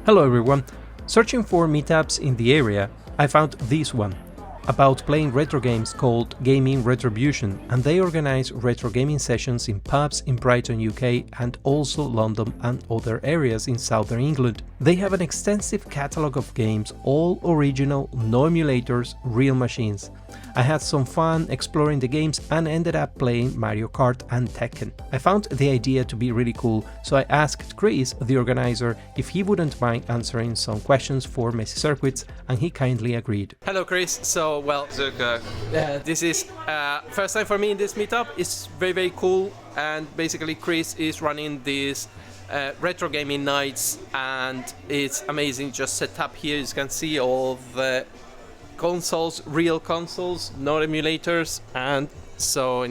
Hello everyone! Searching for meetups in the area, I found this one, about playing retro games called Gaming Retro-bution, and they organize retro gaming sessions in pubs in Brighton, UK and also London and other areas in southern England. They have an extensive catalogue of games, all original, no emulators, real machines. I had some fun exploring the games and ended up playing Mario Kart and Tekken. I found the idea to be really cool, so I asked Chris, the organizer, if he wouldn't mind answering some questions for Messy Circuits, and he kindly agreed. Hello Chris, this is first time for me in this meetup. It's very cool, and basically Chris is running these retro gaming nights, and it's amazing. Just set up here, you can see all the consoles, real consoles, no emulators, and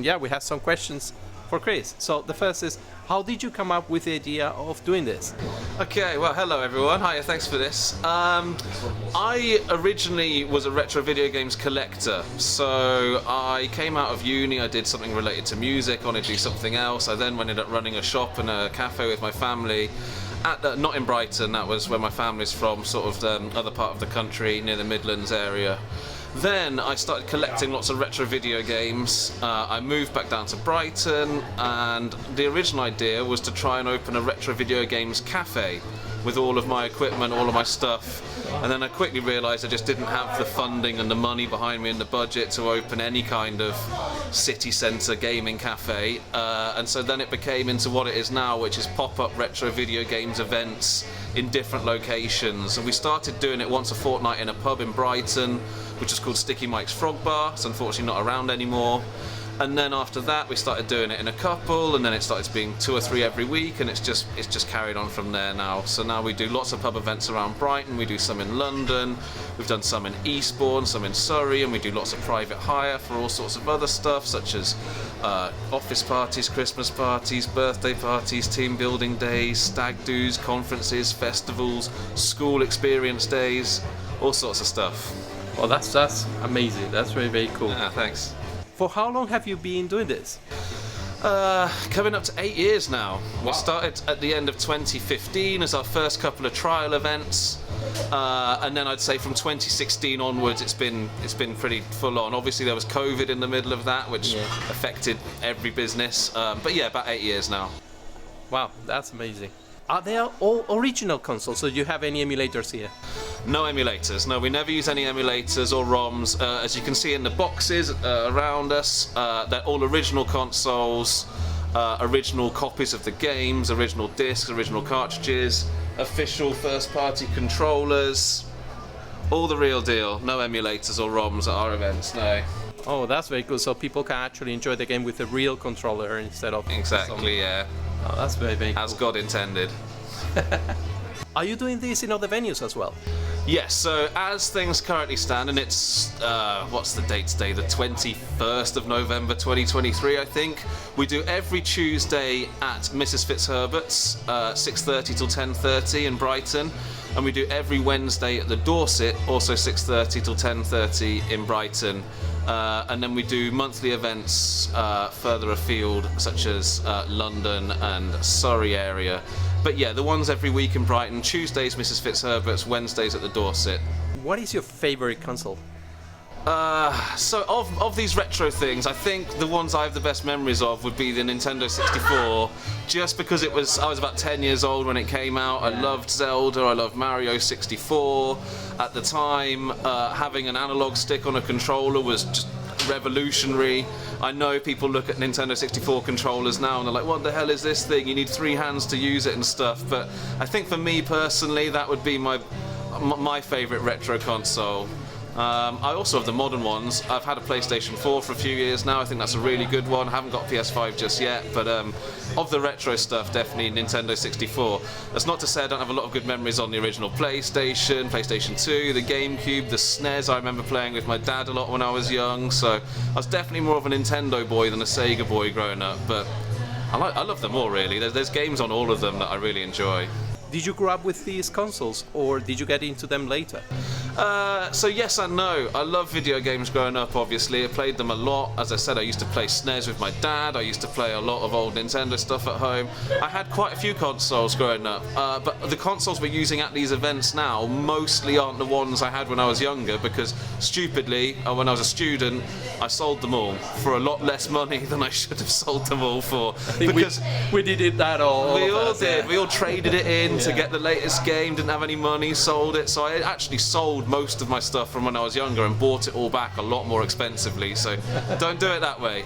yeah, we have some questions for Chris. So the first is, how did you come up with the idea of doing this? Okay, well, hello everyone. Hi, thanks for this. I originally was a retro video games collector, so I came out of uni, I did something related to music, I wanted to do something else. I then ended up running a shop and a cafe with my family. Not in Brighton, that was where my family's from, sort of the other part of the country, near the Midlands area. Then I started collecting lots of retro video games. I moved back down to Brighton, and the original idea was to try and open a retro video games cafe with all of my equipment, all of my stuff. And then I quickly realised I just didn't have the funding and the money behind me and the budget to open any kind of city centre gaming cafe. And so then it became into what it is now, which is pop-up retro video games events in different locations. And we started doing it once a fortnight in a pub in Brighton, which is called Sticky Mike's Frog Bar. It's unfortunately not around anymore. And then after that we started doing it in a couple, and then it started being 2 or 3 every week, and it's just carried on from there now. So now we do lots of pub events around Brighton, we do some in London, we've done some in Eastbourne, some in Surrey, and we do lots of private hire for all sorts of other stuff, such as office parties, Christmas parties, birthday parties, team building days, stag do's, conferences, festivals, school experience days, all sorts of stuff. Well, that's amazing. That's very cool. Yeah, thanks. For how long have you been doing this? Coming up to 8 years now. Wow. We started at the end of 2015 as our first couple of trial events, and then I'd say from 2016 onwards it's been pretty full on. Obviously there was COVID in the middle of that, which affected every business, but yeah, about 8 years now. Wow, that's amazing. Are they all original consoles, so do you have any emulators here? No emulators, no, we never use any emulators or ROMs. As you can see in the boxes around us, they're all original consoles, original copies of the games, original discs, original cartridges, official first-party controllers, all the real deal. No emulators or ROMs at our events, no. Oh, that's very cool, so people can actually enjoy the game with a real controller instead of... Exactly, yeah. Oh, that's very cool. As God intended. Are you doing this in other venues as well? Yes, so as things currently stand, and it's, what's the date today? The 21st of November 2023, I think. We do every Tuesday at Mrs. Fitzherbert's, 6:30 till 10:30 in Brighton. And we do every Wednesday at the Dorset, also 6:30 till 10:30 in Brighton. And then we do monthly events further afield, such as London and Surrey area. But yeah, the ones every week in Brighton, Tuesdays Mrs. Fitzherbert's, Wednesdays at the Dorset. What is your favourite console? So of these retro things, I think the ones I have the best memories of would be the Nintendo 64, just because I was about 10 years old when it came out. I loved Zelda, I loved Mario 64. At the time, having an analog stick on a controller was just revolutionary. I know people look at Nintendo 64 controllers now and they're like, what the hell is this thing? You need 3 hands to use it and stuff. But I think for me personally, that would be my favourite retro console. I also have the modern ones. I've had a PlayStation 4 for a few years now. I think that's a really good one. I haven't got PS5 just yet, but of the retro stuff, definitely Nintendo 64. That's not to say I don't have a lot of good memories on the original PlayStation, PlayStation 2, the GameCube, the SNES. I remember playing with my dad a lot when I was young, so I was definitely more of a Nintendo boy than a Sega boy growing up, but I love them all really. There's games on all of them that I really enjoy. Did you grow up with these consoles, or did you get into them later? So yes and no. I love video games growing up, obviously. I played them a lot. As I said, I used to play SNES with my dad. I used to play a lot of old Nintendo stuff at home. I had quite a few consoles growing up, but the consoles we're using at these events now mostly aren't the ones I had when I was younger, because stupidly, when I was a student, I sold them all for a lot less money than I should have sold them all for. Because we did that all. We all did. We all traded it in to get the latest game, didn't have any money, sold it. So I actually sold most of my stuff from when I was younger and bought it all back a lot more expensively. So don't do it that way.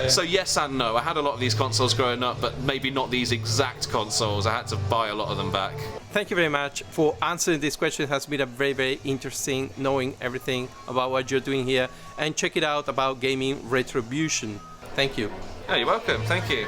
So yes and no. I had a lot of these consoles growing up, but maybe not these exact consoles. I had to buy a lot of them back. Thank you very much for answering this question. It has been a very, very interesting knowing everything about what you're doing here. And check it out about gaming Retro-bution. Thank you. Yeah, you're welcome. Thank you.